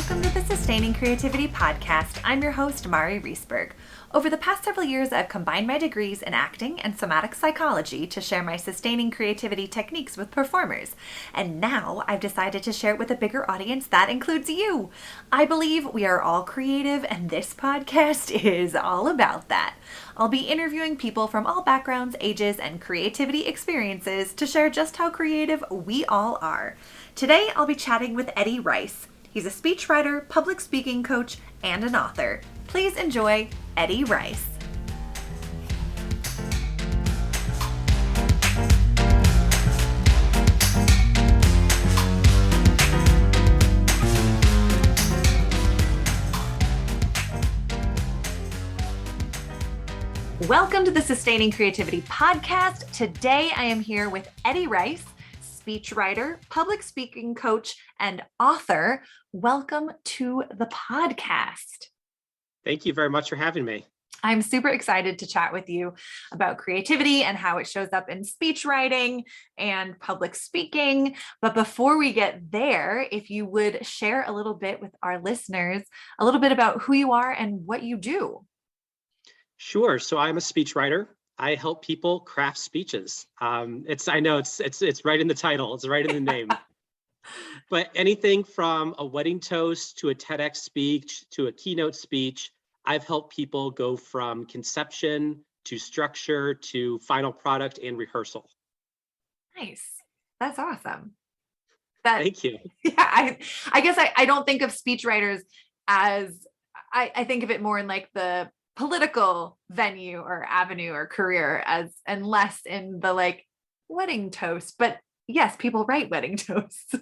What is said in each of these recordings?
Welcome to the Sustaining Creativity Podcast. I'm your host, Mari Riesberg. Over the past several years, I've combined my degrees in acting and somatic psychology to share my sustaining creativity techniques with performers. And now I've decided to share it with a bigger audience that includes you. I believe we are all creative, and this podcast is all about that. I'll be interviewing people from all backgrounds, ages, and creativity experiences to share just how creative we all are. Today, I'll be chatting with Eddie Rice. He's a speechwriter, public speaking coach, and an author. Please enjoy Eddie Rice. Welcome to the Sustaining Creativity Podcast. Today, I am here with Eddie Rice, speechwriter, public speaking coach, and author. Welcome to the podcast. Thank you very much for having me. I'm super excited to chat with you about creativity and how it shows up in speech writing and public speaking. But before we get there, if you would share a little bit with our listeners, a little bit about who you are and what you do. Sure. So I'm a speechwriter. I help people craft speeches. I know it's right in the title. It's right in the name. But anything from a wedding toast to a TEDx speech to a keynote speech, I've helped people go from conception to structure to final product and rehearsal. Nice. That's awesome. Thank you. Yeah, I guess I don't think of speechwriters as, I think of it more in like the political venue or avenue or career and less in the like wedding toast. But yes, people write wedding toasts.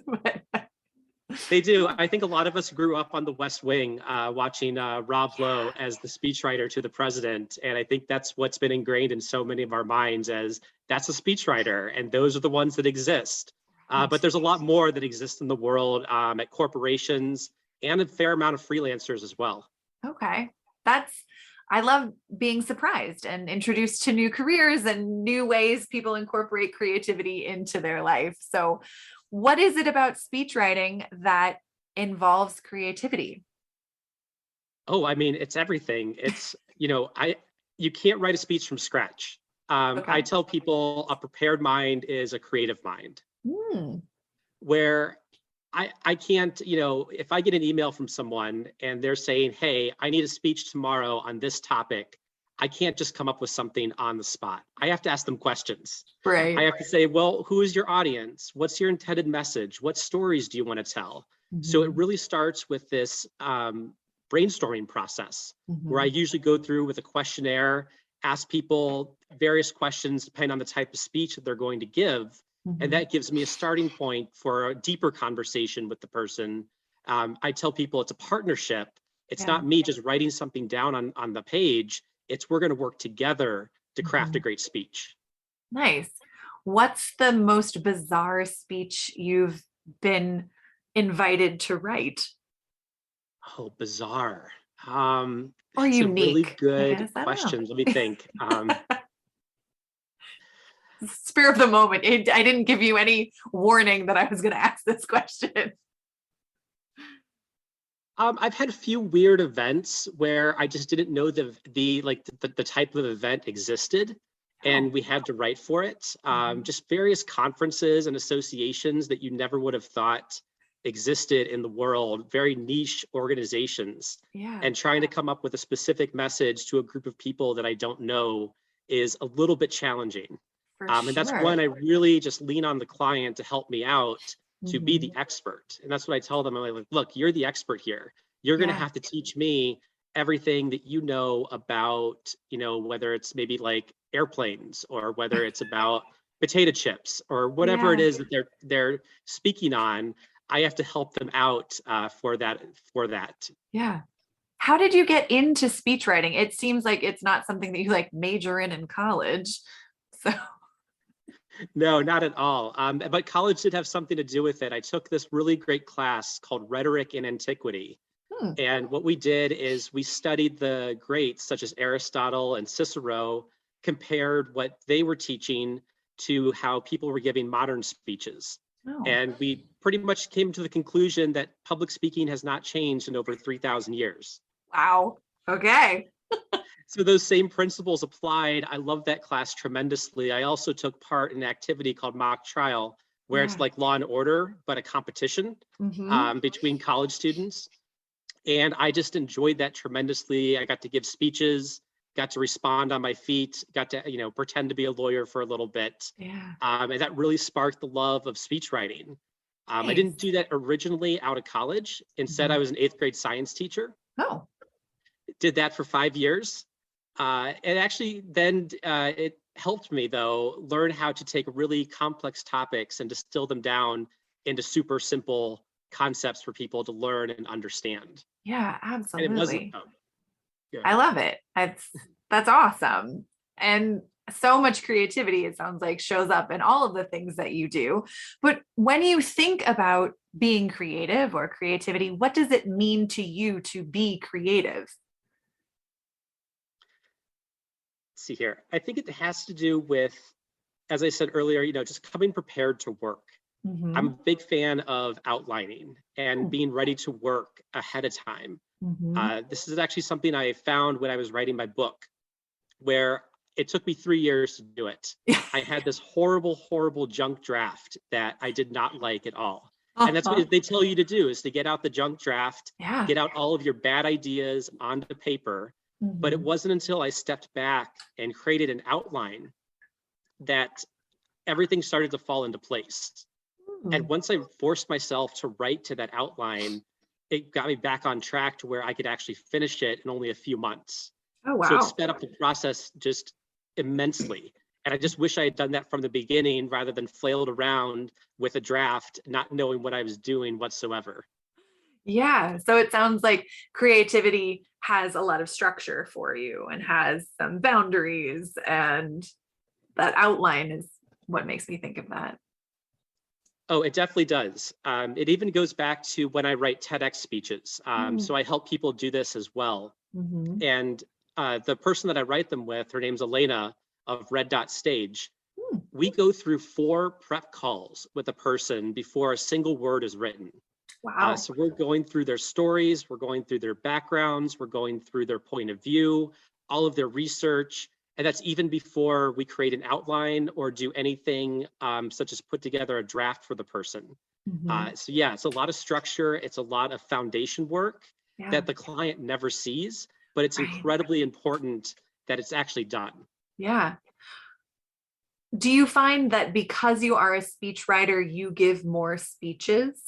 They do. I think a lot of us grew up on the West Wing watching Rob Lowe as the speechwriter to the president. And I think that's what's been ingrained in so many of our minds as that's a speechwriter. And those are the ones that exist. But there's a lot more that exists in the world at corporations and a fair amount of freelancers as well. Okay. I love being surprised and introduced to new careers and new ways people incorporate creativity into their life. So what is it about speech writing that involves creativity? Oh, I mean, it's everything. It's, you can't write a speech from scratch. Okay. I tell people a prepared mind is a creative mind. Where I can't, if I get an email from someone and they're saying, hey, I need a speech tomorrow on this topic, I can't just come up with something on the spot. I have to ask them questions. Right. I have to say, well, who is your audience? What's your intended message? What stories do you want to tell? So it really starts with this brainstorming process where I usually go through with a questionnaire, ask people various questions depending on the type of speech that they're going to give. And that gives me a starting point for a deeper conversation with the person. I tell people it's a partnership. It's not me just writing something down on the page. It's we're going to work together to craft a great speech. Nice. What's the most bizarre speech you've been invited to write? Oh, bizarre. Or that's unique. A really good question. Let me think. Spur of the moment. I didn't give you any warning that I was going to ask this question. I've had a few weird events where I just didn't know the type of event existed, and we had to write for it. Just various conferences and associations that you never would have thought existed in the world, very niche organizations. And trying to come up with a specific message to a group of people that I don't know is a little bit challenging. And that's when I really just lean on the client to help me out to be the expert. And that's what I tell them. I'm like, look, you're the expert here. You're going to have to teach me everything that you know about, whether it's maybe like airplanes or whether it's about potato chips or whatever it is that they're speaking on. I have to help them out for that. Yeah. How did you get into speech writing? It seems like it's not something that you like major in college. So. No, not at all. But college did have something to do with it. I took this really great class called Rhetoric in Antiquity. And what we did is we studied the greats such as Aristotle and Cicero, compared what they were teaching to how people were giving modern speeches. Oh, And we pretty much came to the conclusion that public speaking has not changed in over 3,000 years. wow. Okay. So those same principles applied. I love that class tremendously. I also took part in an activity called mock trial, where it's Yeah. like Law and Order, but a competition Mm-hmm. between college students. And I just enjoyed that tremendously. I got to give speeches, got to respond on my feet, got to, pretend to be a lawyer for a little bit. Yeah. And that really sparked the love of speech writing. I Nice. didn't do that originally out of college. Instead, Mhm. I was an eighth grade science teacher. Oh, Did that for 5 years. And actually, then it helped me, though, learn how to take really complex topics and distill them down into super simple concepts for people to learn and understand. yeah, And it wasn't, absolutely. oh, go I ahead. love it. That's awesome. And so much creativity, it sounds like, shows up in all of the things that you do. But when you think about being creative or creativity, what does it mean to you to be creative? See here. I think it has to do with, as I said earlier, just coming prepared to work. I'm Mm-hmm. a big fan of outlining and being ready to work ahead of time. Mm-hmm. This is actually something I found when I was writing my book, where it took me 3 years to do it. I had this horrible, horrible junk draft that I did not like at all. And that's Uh-huh. what they tell you to do, is to get out the junk draft, Yeah. get out all of your bad ideas onto paper. But it Mm-hmm. wasn't until I stepped back and created an outline that everything started to fall into place. And once I forced myself to write to that outline, it got me back on track to where I could actually finish it in only a few months. Oh, So it wow. sped up the process just immensely. And I just wish I had done that from the beginning rather than flailed around with a draft, not knowing what I was doing whatsoever. Yeah. So it sounds like creativity has a lot of structure for you and has some boundaries, and that outline is what makes me think of that. Oh, it definitely does. It even goes back to when I write TEDx speeches. So I help people do this as well. Mm-hmm. And the person that I write them with, her name's Elena of Red Dot Stage. We go through 4 prep calls with a person before a single word is written. Wow. So we're going through their stories, we're going through their backgrounds, we're going through their point of view, all of their research. And that's even before we create an outline or do anything such as put together a draft for the person. Mm-hmm. So yeah, it's a lot of structure. It's a lot of foundation work Yeah. that the client never sees, but it's Right. incredibly important that it's actually done. Yeah. Do you find that because you are a speechwriter, you give more speeches?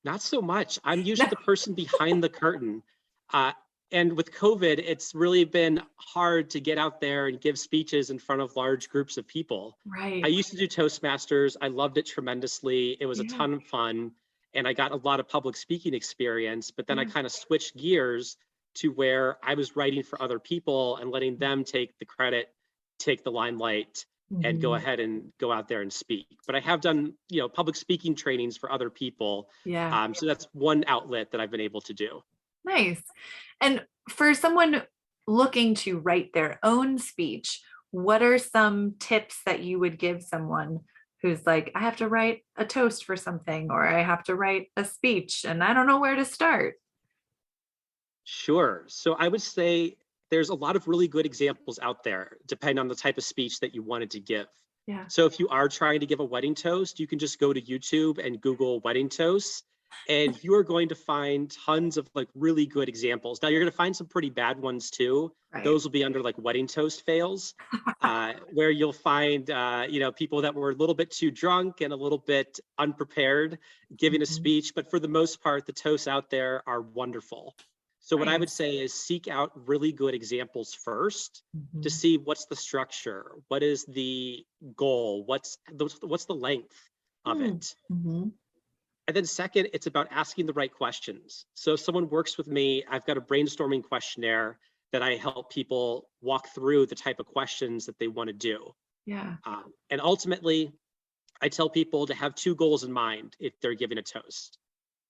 Not so much. I'm No. usually the person behind the curtain. Uh, and with COVID, it's really been hard to get out there and give speeches in front of large groups of people. I Right. used to do Toastmasters. I loved it tremendously. It was a Yeah. ton of fun. And I got a lot of public speaking experience. But then I Yeah. kind of switched gears to where I was writing for other people and letting them take the credit, take the limelight, and go Mhm. ahead and go out there and speak. But I have done, public speaking trainings for other people. Yeah. So that's one outlet that I've been able to do. Nice. And for someone looking to write their own speech, what are some tips that you would give someone who's like, I have to write a toast for something, or I have to write a speech and I don't know where to start? Sure. So I would say there's a lot of really good examples out there, depending on the type of speech that you wanted to give. Yeah. So if you are trying to give a wedding toast, you can just go to YouTube and Google wedding toasts, and you are going to find tons of like really good examples. Now you're going to find some pretty bad ones too. Right. Those will be under like wedding toast fails, where you'll find people that were a little bit too drunk and a little bit unprepared giving a Mhm. speech. But for the most part, the toasts out there are wonderful. So what I would Nice. say is seek out really good examples first to Mhm. see what's the structure, what is the goal, what's the length of Hmm. it. Mhm. And then second, it's about asking the right questions. So if someone works with me, I've got a brainstorming questionnaire that I help people walk through the type of questions that they want to do. Yeah. And ultimately, I tell people to have 2 goals in mind if they're giving a toast: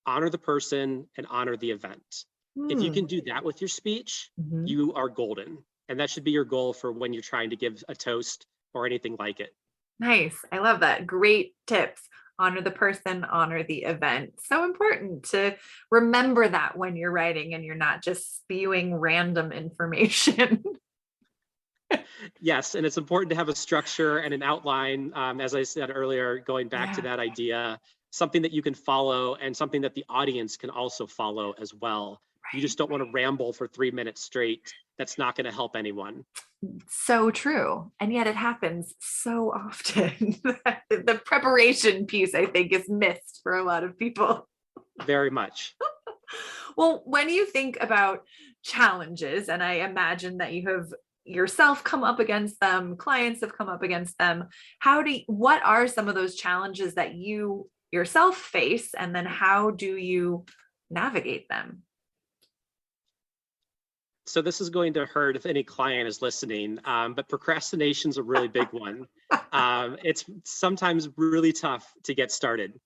honor the person and honor the event. If you Hmm. can do that with your speech, Mhm. you are golden. And that should be your goal for when you're trying to give a toast or anything like it. Nice. I love that. Great tips. Honor the person, honor the event. So important to remember that when you're writing and you're not just spewing random information. Yes, and it's important to have a structure and an outline. As I said earlier, going back to Yeah. that idea, something that you can follow and something that the audience can also follow as well. You Right. just don't want to ramble for 3 minutes straight. That's not going to help anyone. So true. And yet it happens so often. The preparation piece, I think, is missed for a lot of people. Very much. Well, when you think about challenges, and I imagine that you have yourself come up against them, clients have come up against them, what are some of those challenges that you yourself face, and then how do you navigate them? So this is going to hurt if any client is listening, but procrastination is a really big one. It's sometimes really tough to get started.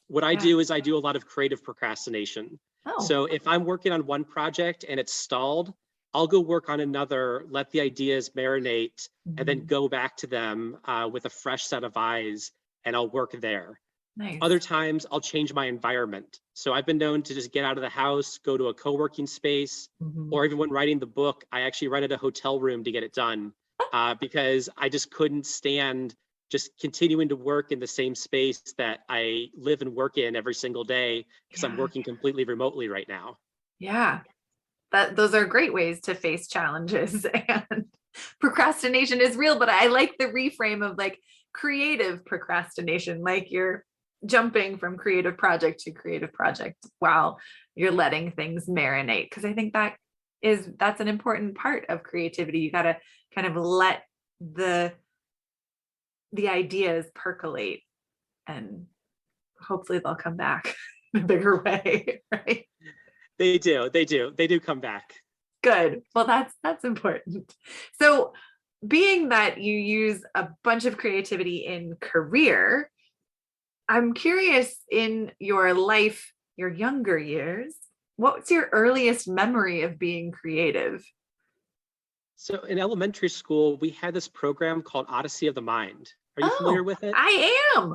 What I Yeah. do is I do a lot of creative procrastination. Oh. So if I'm working on one project and it's stalled, I'll go work on another, let the ideas marinate, and then Mhm. go back to them with a fresh set of eyes, and I'll work there. Nice. Other times I'll change my environment. So I've been known to just get out of the house, go to a co-working space, Mhm. or even when writing the book, I actually rented a hotel room to get it done because I just couldn't stand just continuing to work in the same space that I live and work in every single day because I'm Yeah. working completely remotely right now. Yeah. Those are great ways to face challenges. And procrastination is real, but I like the reframe of like creative procrastination, like you're jumping from creative project to creative project while you're letting things marinate, because I think that's an important part of creativity. You got to kind of let the the ideas percolate, and hopefully they'll come back in a bigger way, right? They do come back. Good. Well, that's important. So, being that you use a bunch of creativity in career, I'm curious, in your life, your younger years, what's your earliest memory of being creative? So in elementary school, we had this program called Odyssey of the Mind. Are you familiar Oh, with it? I am.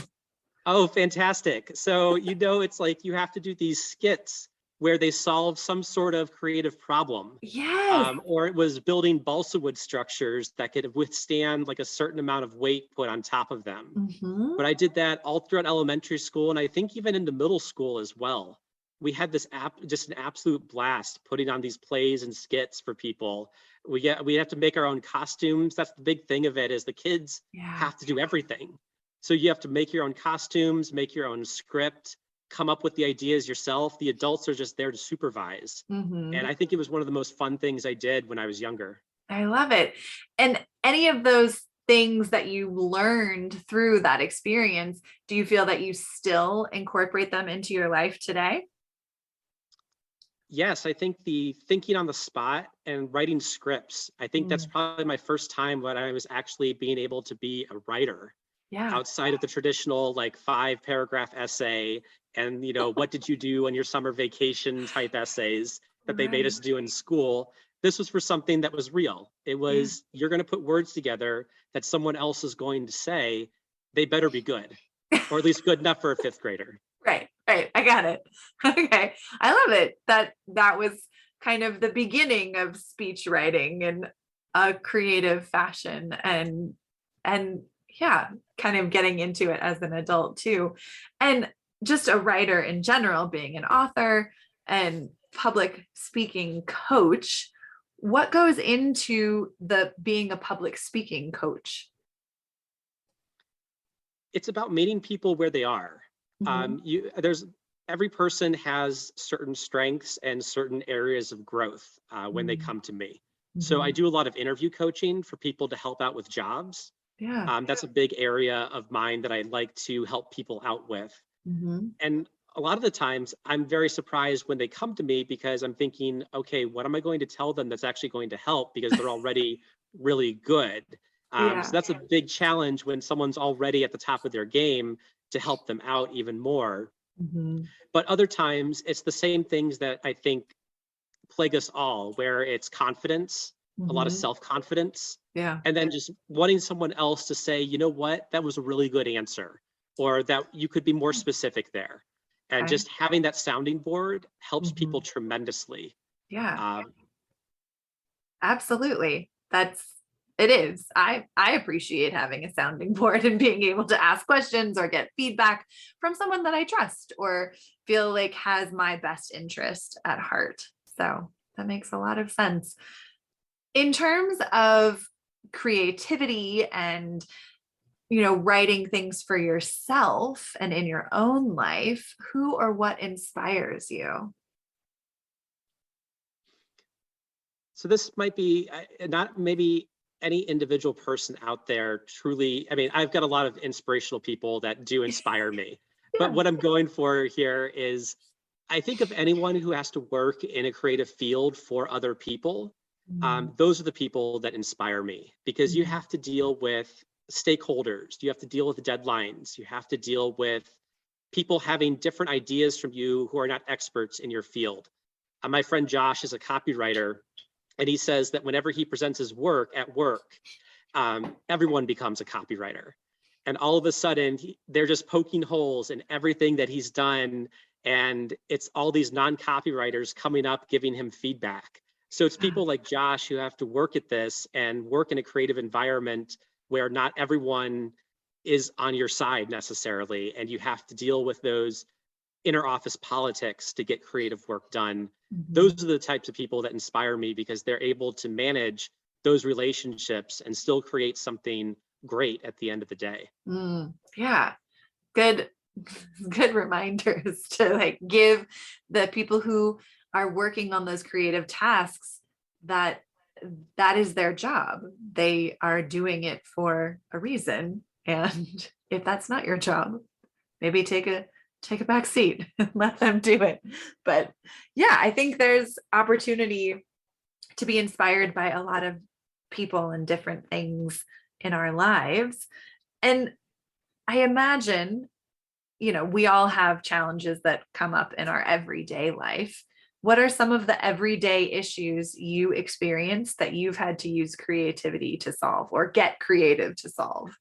Oh, fantastic. So, it's like you have to do these skits where they solve some sort of creative problem. Yes. Or it was building balsa wood structures that could withstand like a certain amount of weight put on top of them. Hmm. But I did that all throughout elementary school, and I think even into middle school as well. We had just an absolute blast putting on these plays and skits for people. We have to make our own costumes. That's the big thing of it, is the kids Yeah. have to do everything. So you have to make your own costumes, make your own script, come up with the ideas yourself. The adults are just there to supervise. And Hmm. I think it was one of the most fun things I did when I was younger. I love it. And any of those things that you learned through that experience, do you feel that you still incorporate them into your life today? Yes, I think the thinking on the spot and writing scripts, I think that's Mm, probably my first time when I was actually being able to be a writer yeah. outside of the traditional like 5 paragraph essay and what did you do on your summer vacation type essays that they made Right. us do in school. This was for something that was real. It Yeah. was, you're going to put words together that someone else is going to say. They better be good, or at least good enough for a fifth grader. Right. Right. I got it. Okay. I love it. That was kind of the beginning of speech writing in a creative fashion, and yeah, kind of getting into it as an adult too. And just a writer in general, being an author and public speaking coach. What goes into the being a public speaking coach? It's about meeting people where they are. Mhm. There's every person has certain strengths and certain areas of growth when they Mm, come to me. So I mhm. do a lot of interview coaching for people to help out with jobs. Yeah. That's a big area of mine that I like to help people out with. Mhm. And a lot of the times I'm very surprised when they come to me because I'm thinking, okay, what am I going to tell them that's actually going to help because they're already really good. So Yeah. that's a big challenge when someone's already at the top of their game to help them out even more. Mhm. But other times it's the same things that I think plague us all, where it's confidence, a lot of self-confidence, Yeah. and then just wanting someone else to say, you know what, that was a really good answer, or that you could be more specific there. And Okay. just having that sounding board helps people tremendously. Yeah. Absolutely. It is. I appreciate having a sounding board and being able to ask questions or get feedback from someone that I trust or feel like has my best interest at heart. So that makes a lot of sense. In terms of creativity and, writing things for yourself and in your own life, who or what inspires you? So this might be not maybe any individual person out there truly. I mean, I've got a lot of inspirational people that do inspire me. But what I'm going for here is I think of anyone who has to work in a creative field for other people. Those are the people that inspire me, because you have to deal with stakeholders, you have to deal with deadlines, you have to deal with people having different ideas from you who are not experts in your field. My friend Josh is a copywriter, and he says that whenever he presents his work at work, everyone becomes a copywriter. And all of a sudden, they're just poking holes in everything that he's done. And it's all these non-copywriters coming up, giving him feedback. So it's people like Josh who have to work at this and work in a creative environment where not everyone is on your side necessarily. And you have to deal with those inner office politics to get creative work done. Those are the types of people that inspire me, because they're able to manage those relationships and still create something great at the end of the day. Yeah. Good reminders to give the people who are working on those creative tasks that is their job. They are doing it for a reason. And if that's not your job, maybe take a back seat and let them do it. But yeah, I think there's opportunity to be inspired by a lot of people and different things in our lives. And I imagine, we all have challenges that come up in our everyday life. What are some of the everyday issues you experience that you've had to use creativity to solve or get creative to solve?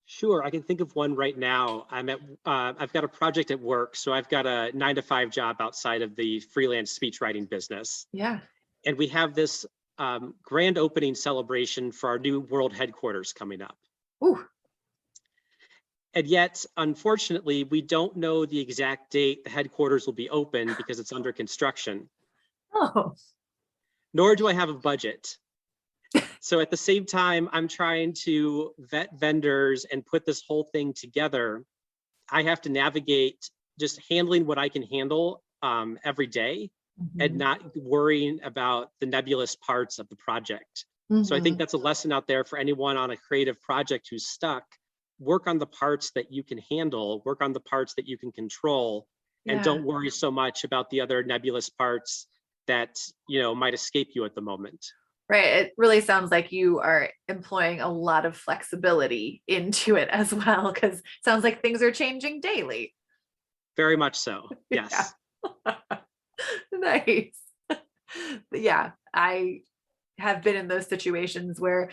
Sure, I can think of one right now. I've got a project at work, so I've got a 9-to-5 job outside of the freelance speechwriting business. Yeah. And we have this grand opening celebration for our new world headquarters coming up. Ooh. And yet, unfortunately, we don't know the exact date the headquarters will be open because it's under construction. Oh. Nor do I have a budget. So at the same time, I'm trying to vet vendors and put this whole thing together. I have to navigate just handling what I can handle every day and not worrying about the nebulous parts of the project. So I think that's a lesson out there for anyone on a creative project who's stuck. Work on the parts that you can handle, work on the parts that you can control, and don't worry so much about the other nebulous parts that might escape you at the moment. Right. It really sounds like you are employing a lot of flexibility into it as well, because it sounds like things are changing daily. Very much so. Yes. Nice. Yeah. I have been in those situations where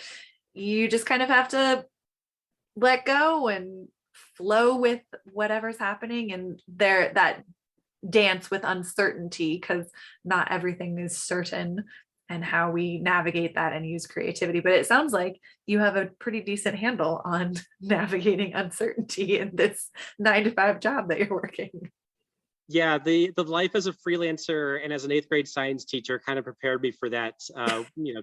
you just kind of have to let go and flow with whatever's happening, and that dance with uncertainty, because not everything is certain, and how we navigate that and use creativity. But it sounds like you have a pretty decent handle on navigating uncertainty in this 9-to-5 job that you're working. Yeah, the life as a freelancer and as an 8th grade science teacher kind of prepared me for that,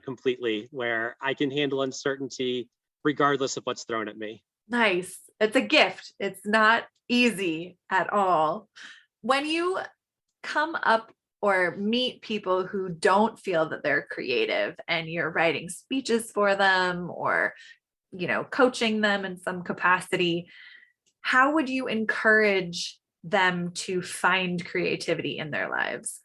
completely, where I can handle uncertainty regardless of what's thrown at me. Nice. It's a gift. It's not easy at all. When you come up or meet people who don't feel that they're creative and you're writing speeches for them or, coaching them in some capacity, how would you encourage them to find creativity in their lives?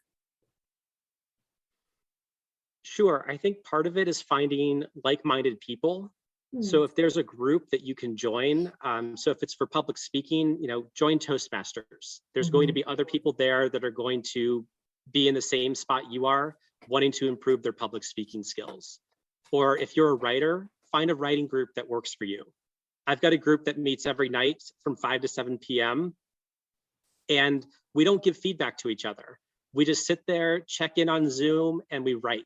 Sure. I think part of it is finding like-minded people. So if there's a group that you can join, so if it's for public speaking, join Toastmasters. There's going to be other people there that are going to be in the same spot you are. wanting to improve their public speaking skills. Or if you're a writer, find a writing group that works for you. I've got a group that meets every night from 5 to 7 p.m. and we don't give feedback to each other. We just sit there, check in on Zoom, and we write.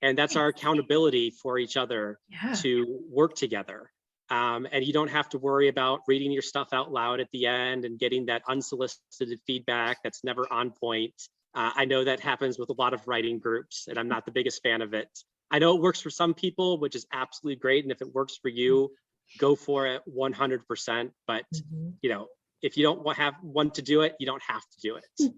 And that's our accountability for each other to work together. And you don't have to worry about reading your stuff out loud at the end and getting that unsolicited feedback that's never on point. I know that happens with a lot of writing groups, and I'm not the biggest fan of it. I know it works for some people, which is absolutely great. And if it works for you, go for it 100%. But you know, if you don't want to do it, you don't have to do it.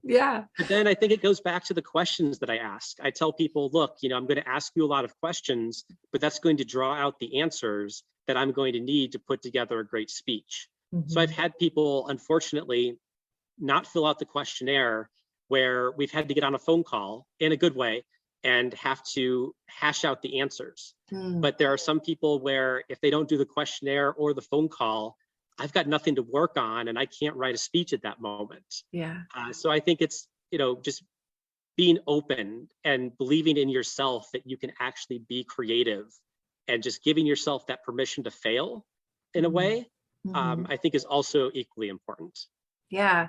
Yeah. But then I think it goes back to the questions that I ask. I tell people, look, you know, I'm going to ask you a lot of questions, but that's going to draw out the answers that I'm going to need to put together a great speech. So I've had people, unfortunately, not fill out the questionnaire, where we've had to get on a phone call in a good way and have to hash out the answers. But there are some people where if they don't do the questionnaire or the phone call, I've got nothing to work on and I can't write a speech at that moment. Yeah. So I think it's, you know, just being open and believing in yourself that you can actually be creative and just giving yourself that permission to fail in a way, I think is also equally important. Yeah,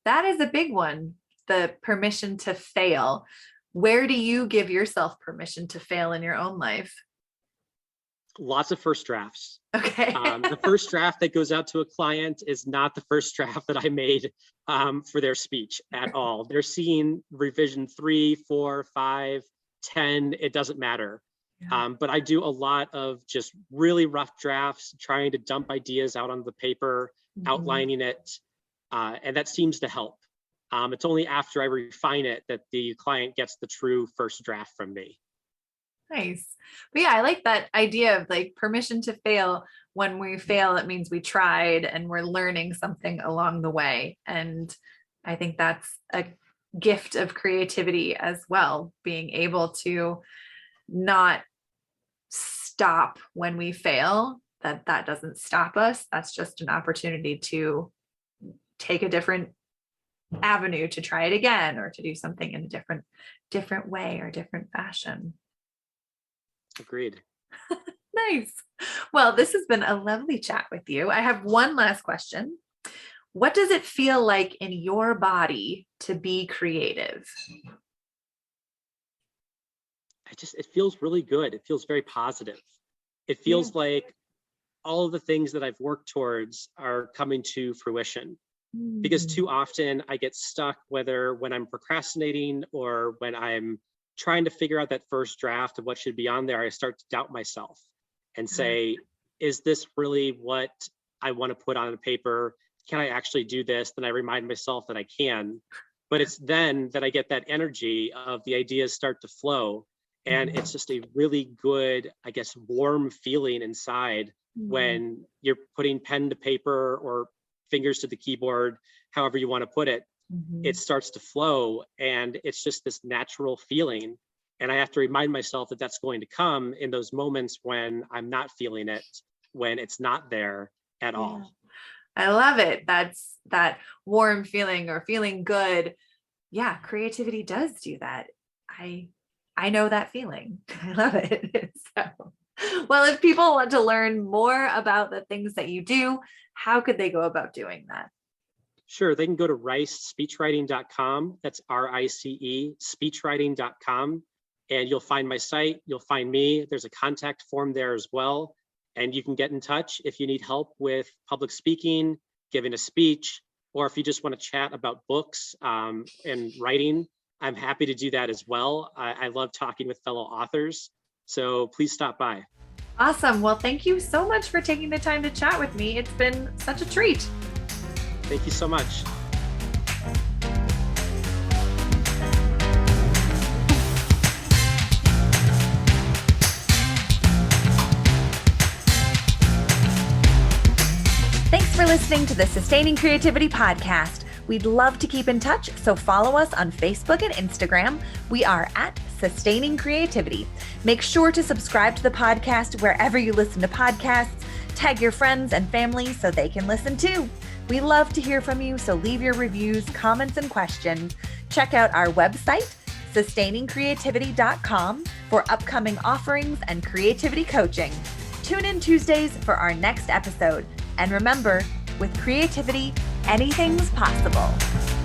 that is a big one. The permission to fail. Where do you give yourself permission to fail in your own life? Lots of first drafts. Okay. The first draft that goes out to a client is not the first draft that I made for their speech at all. They're seeing revision 3, 4, 5, 10, it doesn't matter. But I do a lot of just really rough drafts, trying to dump ideas out on the paper, outlining it, and that seems to help. It's only after I refine it that the client gets the true first draft from me. Nice. But yeah, I like that idea of like permission to fail. When we fail, it means we tried and we're learning something along the way. And I think that's a gift of creativity as well, being able to not stop when we fail, that doesn't stop us. That's just an opportunity to take a different avenue to try it again, or to do something in a different way or different fashion. Agreed. Nice. Well, this has been a lovely chat with you. I have one last question. What does it feel like in your body to be creative? It feels really good. It feels very positive. It feels like all of the things that I've worked towards are coming to fruition. Because too often I get stuck, whether when I'm procrastinating or when I'm trying to figure out that first draft of what should be on there, I start to doubt myself and say, is this really what I want to put on the paper? Can I actually do this? Then I remind myself that I can. But it's then that I get that energy of the ideas start to flow. And it's just a really good, I guess, warm feeling inside when you're putting pen to paper or fingers to the keyboard, however you want to put it, it starts to flow. And it's just this natural feeling. And I have to remind myself that that's going to come in those moments when I'm not feeling it, when it's not there at all. I love it. That's that warm feeling or feeling good. Yeah, creativity does do that. I know that feeling. I love it. So, well, if people want to learn more about the things that you do, how could they go about doing that? Sure. They can go to speechwriting.com. That's RICE, speechwriting.com. And you'll find my site. You'll find me. There's a contact form there as well. And you can get in touch if you need help with public speaking, giving a speech, or if you just want to chat about books and writing. I'm happy to do that as well. I love talking with fellow authors. So please stop by. Awesome. Well, thank you so much for taking the time to chat with me. It's been such a treat. Thank you so much. Thanks for listening to the Sustaining Creativity Podcast. We'd love to keep in touch, so follow us on Facebook and Instagram. We are at Sustaining Creativity. Make sure to subscribe to the podcast wherever you listen to podcasts. Tag your friends and family so they can listen too. We love to hear from you, so leave your reviews, comments, and questions. Check out our website, sustainingcreativity.com for upcoming offerings and creativity coaching. Tune in Tuesdays for our next episode. And remember, with creativity, anything's possible.